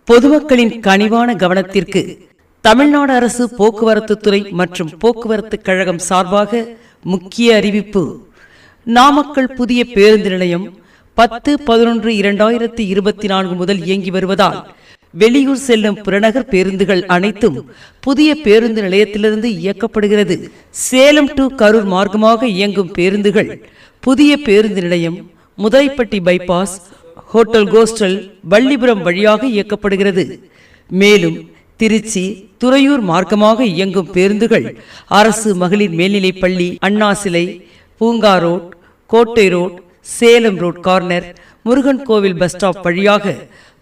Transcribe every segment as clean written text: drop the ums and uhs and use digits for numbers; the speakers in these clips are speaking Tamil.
பொதுமக்களின் கனிவான கவனத்திற்கு தமிழ்நாடு அரசு போக்குவரத்து துறை மற்றும் போக்குவரத்து கழகம் சார்பாக முக்கிய அறிவிப்பு. நாமக்கல் புதிய பேருந்து நிலையம் 10-11-2024 முதல் இயங்கி வருவதால் வெளியூர் செல்லும் புறநகர் பேருந்துகள் அனைத்தும் புதிய பேருந்து நிலையத்திலிருந்து இயக்கப்படுகிறது. சேலம் டு கரூர் மார்க்கமாக இயங்கும் பேருந்துகள் புதிய பேருந்து நிலையம், Muthalaipatti bypass, hotel coastal, Vallipuram வழியாக இயக்கப்படுகிறது. மேலும் திருச்சி, துறையூர் மார்க்கமாக இயங்கும் பேருந்துகள் அரசு மகளிர் மேல்நிலைப் பள்ளி, அண்ணா சிலை, பூங்கா ரோட், கோட்டை road, Salem road corner, Murugan கோவில் பஸ் ஸ்டாப் வழியாக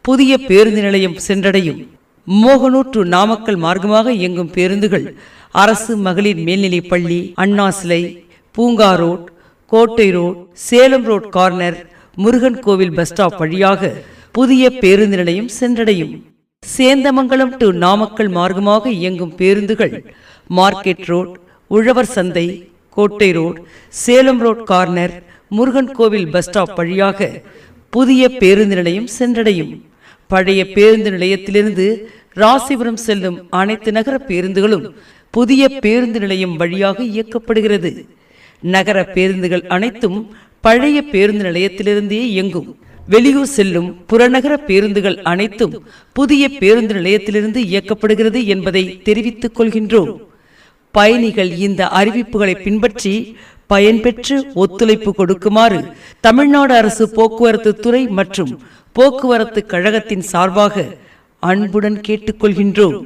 புதிய பேருந்து நிலையம் சென்றடையும். மோகனூர் டு நாமக்கல் மார்க்கமாக இயங்கும் பேருந்துகள் அரசு மகளிர் மேல்நிலைப் பள்ளி, அண்ணா சிலை, பூங்கா ரோட், கோட்டை road, Salem road corner, Murugan கோவில் பஸ் ஸ்டாப் வழியாக புதிய பேருந்து நிலையம் சென்றடையும். சேந்தமங்கலம் டு நாமக்கல் மார்க்கமாக இயங்கும் பேருந்துகள் மார்க்கெட் ரோட், உழவர் சந்தை, கோட்டை road, Salem road corner, Murugan கோவில் பஸ் ஸ்டாப் வழியாக புதிய பேருந்து நிலையம் சென்றடையும். பழைய பேருந்து நிலையத்திலிருந்து ராசிபுரம் செல்லும் அனைத்து நகர பேருந்துகளும் புதிய பேருந்து நிலையம் வழியாக இயக்கப்படுகிறது. நகர பேருந்துகள் அனைத்தும் பழைய பேருந்து நிலையத்திலிருந்தே இயங்கும். வெளியூர் செல்லும் புறநகர பேருந்துகள் அனைத்தும் புதிய பேருந்து நிலையத்திலிருந்து இயக்கப்படுகிறது என்பதை தெரிவித்துக் கொள்கின்றோம். பயணிகள் இந்த அறிவிப்புகளை பின்பற்றி பயன்பெற்று ஒத்துழைப்பு கொடுக்குமாறு தமிழ்நாடு அரசு போக்குவரத்து துறை மற்றும் போக்குவரத்து கழகத்தின் சார்பாக அன்புடன் கேட்டுக்கொள்கின்றோம்.